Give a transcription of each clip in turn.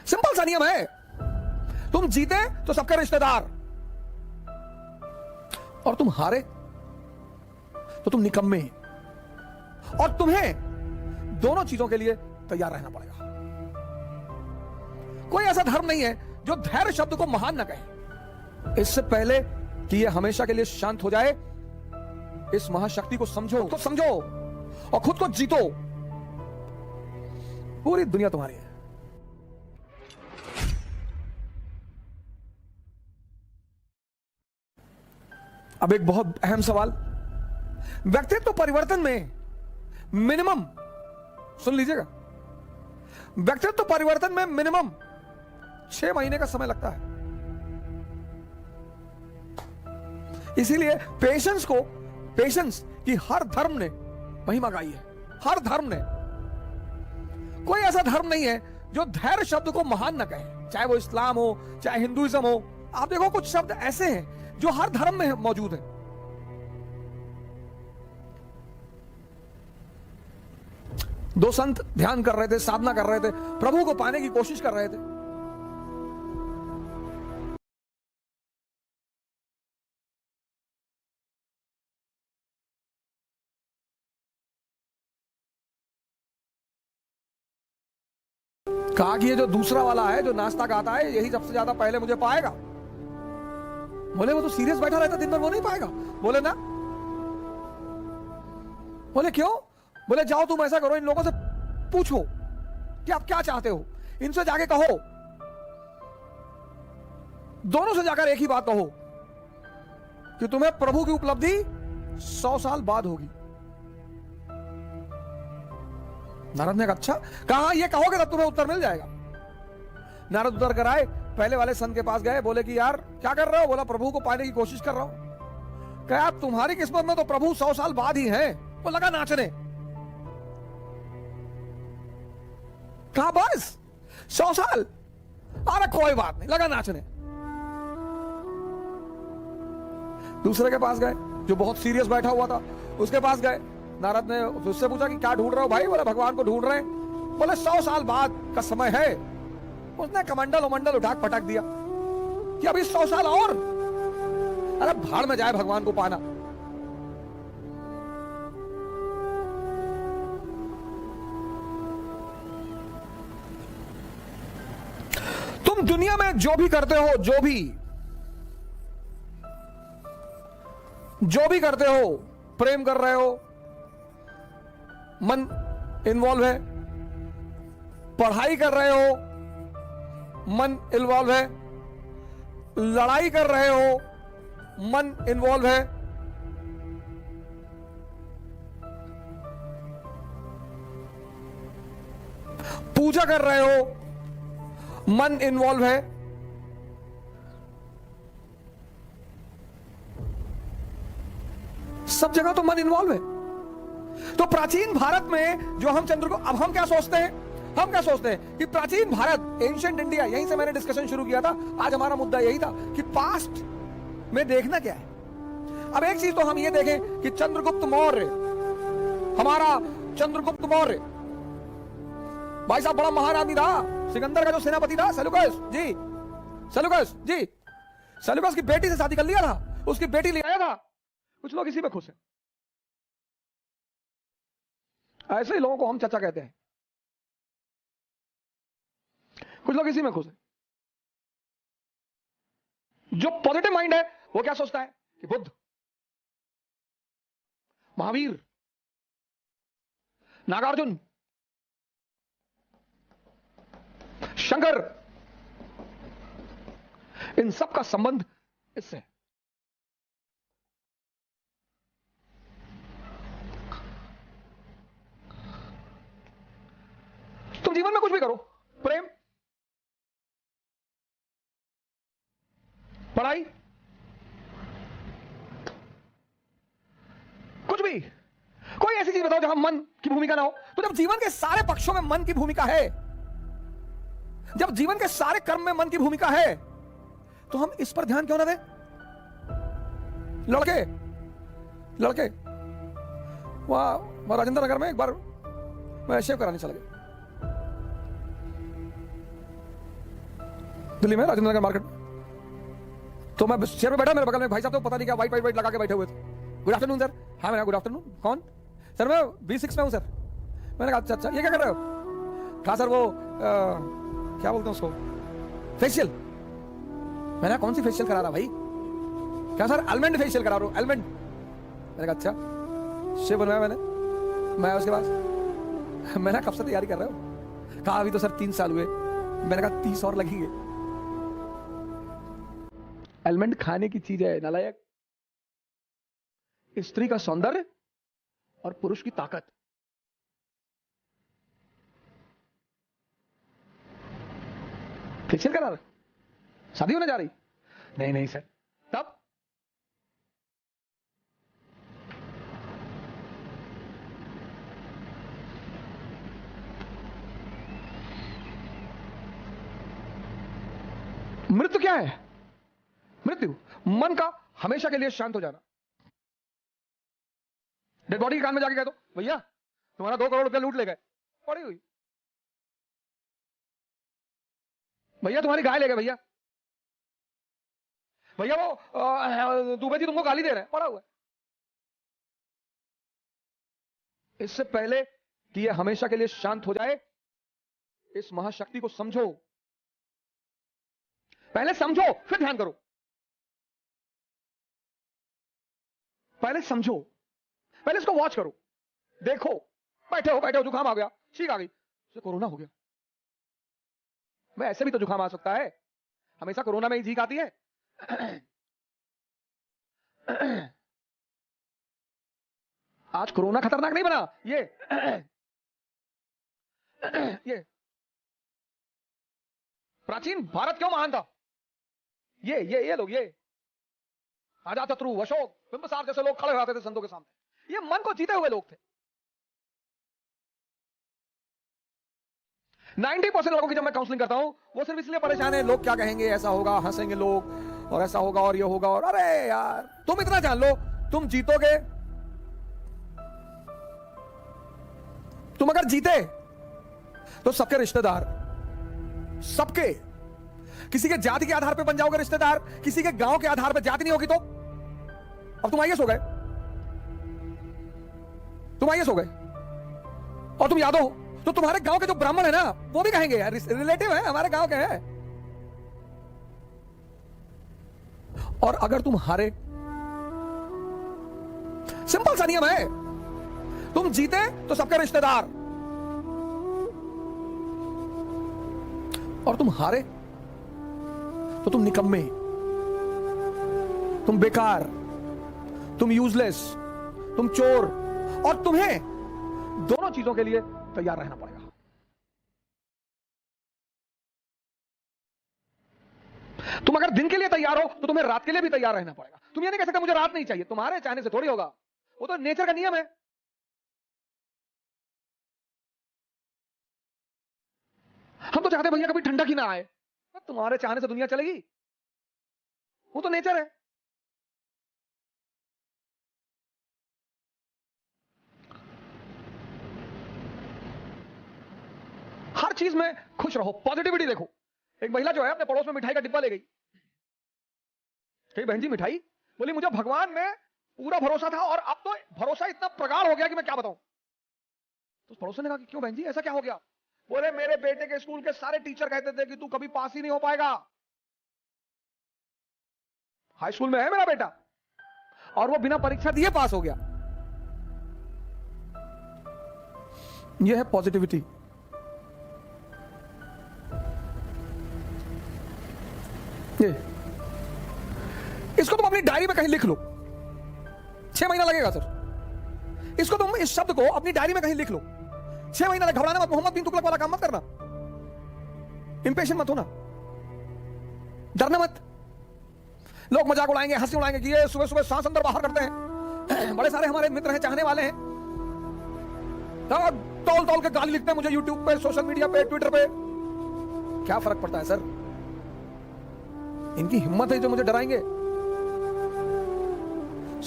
Simple सा नियम है। तुम जीते तो सबके रिश्तेदार, और तुम हारे तो तुम निकम्मे। और तुम्हें दोनों चीजों के लिए तैयार रहना पड़ेगा। कोई ऐसा धर्म नहीं है जो धैर्य शब्द को महान न कहे। इससे पहले कि यह हमेशा के लिए शांत हो जाए, इस महाशक्ति को समझो, तो समझो और खुद को जीतो। पूरी दुनिया तुम्हारी है। अब एक बहुत अहम सवाल, व्यक्तित्व परिवर्तन में मिनिमम, सुन लीजिएगा, व्यक्तित्व परिवर्तन में मिनिमम 6 महीने का समय लगता है। इसीलिए पेशेंस की हर धर्म ने महिमा गाई है। हर धर्म ने, कोई ऐसा धर्म नहीं है जो धैर्य शब्द को महान न कहे, चाहे वो इस्लाम हो, चाहे हिंदुइज्म हो। आप देखो कुछ शब्द ऐसे हैं जो हर धर्म में मौजूद है। दो संत ध्यान कर रहे थे, साधना कर रहे थे, प्रभु को पाने की कोशिश कर रहे थे। कहा कि ये जो दूसरा वाला है, जो नाश्ता गाता है, यही सबसे ज्यादा पहले मुझे पाएगा। बोले वो तो सीरियस बैठा रहता दिन भर, वो नहीं पाएगा। बोले ना। बोले क्यों? बोले जाओ तुम ऐसा करो, इन लोगों से पूछो कि आप क्या चाहते हो, इनसे जाके कहो, दोनों से जाकर एक ही बात कहो कि तुम्हें प्रभु की उपलब्धि 100 साल बाद होगी। नारद ने कहा अच्छा, कहा ये कहोगे तब तुम्हें उत्तर मिल जाएगा। नारद उतर कर आए, पहले वाले संत के पास गए, बोले कि यार क्या कर रहे हो? बोला प्रभु को पाने की कोशिश कर रहा हूं। कहा तुम्हारी किस्मत में तो प्रभु 100 साल बाद ही है। वो लगा नाचने। कहा बस 100 साल? अरे कोई बात नहीं, लगा नाचने। दूसरे के पास गए जो बहुत सीरियस बैठा हुआ था, उसके पास गए। नारद ने उससे पूछा कि क्या ढूंढ रहे हो भाई? बोला भगवान को ढूंढ रहे हैं। बोले 100 साल बाद का समय है। उसने कमंडल उमंडल उठा पटक दिया कि अभी 100 साल और। अरे भाड़ में जाए भगवान को पाना। तुम दुनिया में जो भी करते हो, जो भी करते हो, प्रेम कर रहे हो, मन इन्वॉल्व है, पढ़ाई कर रहे हो, मन इन्वॉल्व है, लड़ाई कर रहे हो, मन इन्वॉल्व है, पूजा कर रहे हो, मन इन्वॉल्व है, सब जगह तो मन इन्वॉल्व है। तो प्राचीन भारत में जो हम चंद्र को, अब हम क्या सोचते हैं? हम क्या सोचते हैं कि प्राचीन भारत, एंशिएंट इंडिया, यहीं से मैंने डिस्कशन शुरू किया था। आज हमारा मुद्दा यही था कि पास्ट में देखना क्या है। अब एक चीज तो हम ये देखें कि चंद्रगुप्त मौर्य, हमारा चंद्रगुप्त मौर्य भाई साहब बड़ा महान आदमी था। सिकंदर का जो सेनापति था, सेल्यूकस जी, सेल्यूकस की बेटी से शादी कर लिया था, उसकी बेटी ले आया था। कुछ लोग इसी में खुश हैं। ऐसे ही लोगों को हम चाचा कहते हैं। कुछ लोग इसी में खुश हैं। जो पॉजिटिव माइंड है वो क्या सोचता है कि बुद्ध, महावीर, नागार्जुन, शंकर, इन सब का संबंध इससे है। तुम जीवन में कुछ भी करो, प्रेम, पढ़ाई, कुछ भी, कोई ऐसी चीज बताओ जहां मन की भूमिका ना हो। तो जब जीवन के सारे पक्षों में मन की भूमिका है, जब जीवन के सारे कर्म में मन की भूमिका है, तो हम इस पर ध्यान क्यों ना दें? लड़के वहां राजेंद्र नगर में एक बार मैं शेव कराने चला गया। दिल्ली में राजेंद्र नगर मार्केट में। तो मैं चेयर पे बैठा, मेरे बगल में भाई साहब तो पता नहीं क्या वाइट वाइट वाइट लगा के बैठे हुए थे। Good afternoon sir. हाँ मैंने गुड आफ्टरनून, कौन सर? मैं B6 में हूँ सर। मैंने कहा अच्छा अच्छा, ये क्या कर रहे हो? कहा सर वो क्या बोलते हैं उसको, फेशियल। मैंने कहा कौन सी फेशियल करा रहा भाई? क्या सर आलमंड फेशियल करा रहा हूँ, आलमंड। मैंने कहा अच्छा, शेव बनवाया मैंने। मैं उसके बाद मैंने कब से तैयारी कर रहे हो? कहा अभी तो सर 3 साल हुए। मैंने कहा 30 और लगेंगे। आलमंड खाने की चीज है नालायक। स्त्री का सौंदर्य और पुरुष की ताकत। फेशियल करा रहा, शादी होने जा रही? नहीं नहीं सर। तब मृत्यु क्या है? मृत्यु मन का हमेशा के लिए शांत हो जाना। डेड बॉडी के कान में जाके कह दो भैया तुम्हारा 2 करोड़ रुपया लूट ले गए, पड़ी हुई। भैया तुम्हारी गाय ले गए, भैया भैया वो दुबे जी तुमको गाली दे रहे हैं, पड़ा हुआ है। इससे पहले कि यह हमेशा के लिए शांत हो जाए, इस महाशक्ति को समझो। पहले समझो फिर ध्यान करो। पहले समझो, पहले इसको वॉच करो, देखो। बैठे हो जुकाम आ गया, छींक आ गई, उसे कोरोना हो गया। मैं ऐसे भी तो जुकाम आ सकता है, हमेशा कोरोना में ही छींक आती है। आज कोरोना खतरनाक नहीं बना ये प्राचीन भारत क्यों महान था? ये लोग, ये अजातशत्रु, अशोक, बिंबिसार जैसे लोग खड़े होते थे संतों के सामने। ये मन को जीते हुए लोग थे। 90% लोगों की जब मैं काउंसलिंग करता हूं, वो सिर्फ इसलिए परेशान है लोग क्या कहेंगे, ऐसा होगा, हंसेंगे लोग, और ऐसा होगा और ये होगा। और अरे यार तुम इतना जान लो, तुम जीतोगे। तुम अगर जीते तो सबके रिश्तेदार, सबके, किसी के जाति के आधार पे बन जाओगे रिश्तेदार, किसी के गांव के आधार पे जाति नहीं होगी तो। अब तुम आईएएस हो गए, तुम आईएएस हो गए और तुम यादव हो, तो तुम्हारे गांव के जो ब्राह्मण है ना, वो भी कहेंगे यार रिलेटिव है, हमारे गांव के हैं। और अगर तुम हारे, सिंपल सा नियम है, तुम जीते तो सबके रिश्तेदार, और तुम हारे तो तुम निकम्मे, तुम बेकार, तुम यूजलेस, तुम चोर। और तुम्हें दोनों चीजों के लिए तैयार रहना पड़ेगा। तुम अगर दिन के लिए तैयार हो तो तुम्हें रात के लिए भी तैयार रहना पड़ेगा। तुम ये नहीं कह सकते मुझे रात नहीं चाहिए, तुम्हारे चाहने से थोड़ी होगा, वो तो नेचर का नियम है। हम तो चाहते भैया कभी ठंडा की ना आए, तुम्हारे चाहने से दुनिया चलेगी, वो तो नेचर है। हर चीज में खुश रहो, पॉजिटिविटी देखो। एक महिला जो है अपने पड़ोस में मिठाई का डिब्बा ले गई, कही बहन जी मिठाई, बोली मुझे भगवान में पूरा भरोसा था और अब तो भरोसा इतना प्रगाढ़ हो गया कि मैं क्या बताऊं। तो उस पड़ोसन ने कहा कि क्यों बहन जी ऐसा क्या हो गया? बोले मेरे बेटे के स्कूल के सारे टीचर कहते थे कि तू कभी पास ही नहीं हो पाएगा। हाई स्कूल में है मेरा बेटा और वो बिना परीक्षा दिए पास हो गया। यह है पॉजिटिविटी। ये इसको तुम अपनी डायरी में कहीं लिख लो। 6 महीना लगेगा सर। इसको तुम, इस शब्द को अपनी डायरी में कहीं लिख लो। 6 महीना लगे, घबराना मत, मोहम्मद बिन तुगलक वाला काम मत करना, इंपेशेंट मत होना, डरना मत। लोग मजाक उड़ाएंगे, हंसी उड़ाएंगे कि ये सुबह सुबह सांस अंदर बाहर करते हैं। बड़े सारे हमारे मित्र हैं, चाहने वाले हैं, तौल तौल के गाली लिखते हैं मुझे यूट्यूब पे, सोशल मीडिया पे, ट्विटर पे। क्या फर्क पड़ता है सर? इनकी हिम्मत है जो मुझे डराएंगे।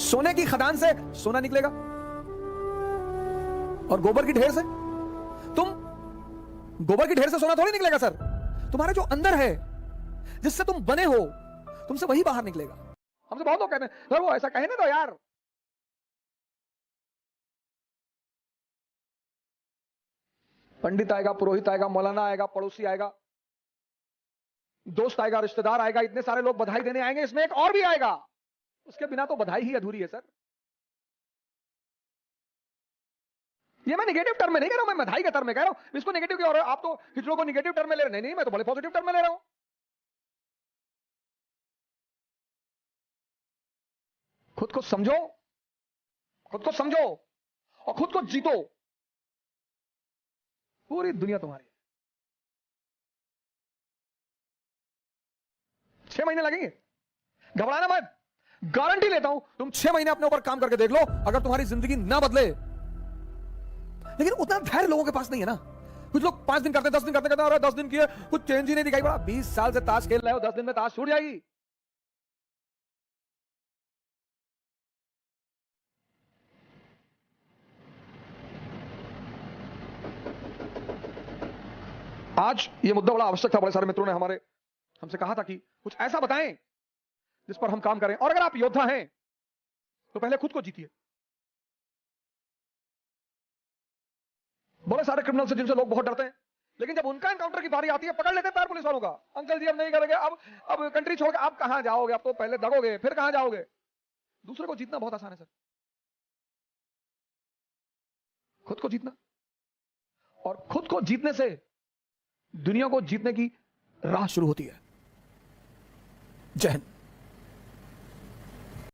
सोने की खदान से सोना निकलेगा और गोबर की ढेर से, तुम गोबर की ढेर से सोना थोड़ी निकलेगा सर। तुम्हारे जो अंदर है जिससे तुम बने हो, तुमसे वही बाहर निकलेगा। हमसे बहुत लोग कहते हैं सर वो ऐसा कहने दो यार। पंडित आएगा, पुरोहित आएगा, मौलाना आएगा, पड़ोसी आएगा, दोस्त आएगा, रिश्तेदार आएगा, इतने सारे लोग बधाई देने आएंगे, इसमें एक और भी आएगा, उसके बिना तो बधाई ही अधूरी है सर। ये मैं नेगेटिव टर्म में नहीं कह रहा हूं, मैं बधाई के टर्म में कह रहा हूं। इसको नेगेटिव की और आप तो हिजड़ों को नेगेटिव टर्म में ले रहे हैं। नहीं, मैं तो बड़े पॉजिटिव टर्म में ले रहा हूं। खुद को समझो, खुद को समझो और खुद को जीतो। पूरी दुनिया तुम्हारी है। 6 महीने लगेंगे, घबराना मत। गारंटी लेता हूं, तुम 6 महीने अपने ऊपर काम करके देख लो, अगर तुम्हारी जिंदगी ना बदले। लेकिन उतना धैर्य लोगों के पास नहीं है ना। कुछ लोग 5 दिन करते, 10 दिन करते, और 10 दिन किए, कुछ चेंज ही नहीं दिखाई पड़ा। 20 साल से ताश खेल रहे हो, 10 दिन में ताश छूट जाएगी। आज ये मुद्दा बड़ा आवश्यक था। बड़े सारे मित्रों ने हमसे कहा था कि कुछ ऐसा बताएं जिस पर हम काम करें। और अगर आप योद्धा हैं तो पहले खुद को जीतिए। बड़े सारे क्रिमिनल से जिनसे लोग बहुत डरते हैं, लेकिन जब उनका एनकाउंटर की बारी आती है, पकड़ लेते हैं पैर पुलिस वालों का। अंकल जी अब नहीं करेंगे, अब कंट्री छोड़ के आप कहां जाओगे, अब तो पहले दगोगे फिर कहां जाओगे। दूसरे को जीतना बहुत आसान है सर, खुद को जीतना। और खुद को जीतने से दुनिया को जीतने की राह शुरू होती है। जय हिंद।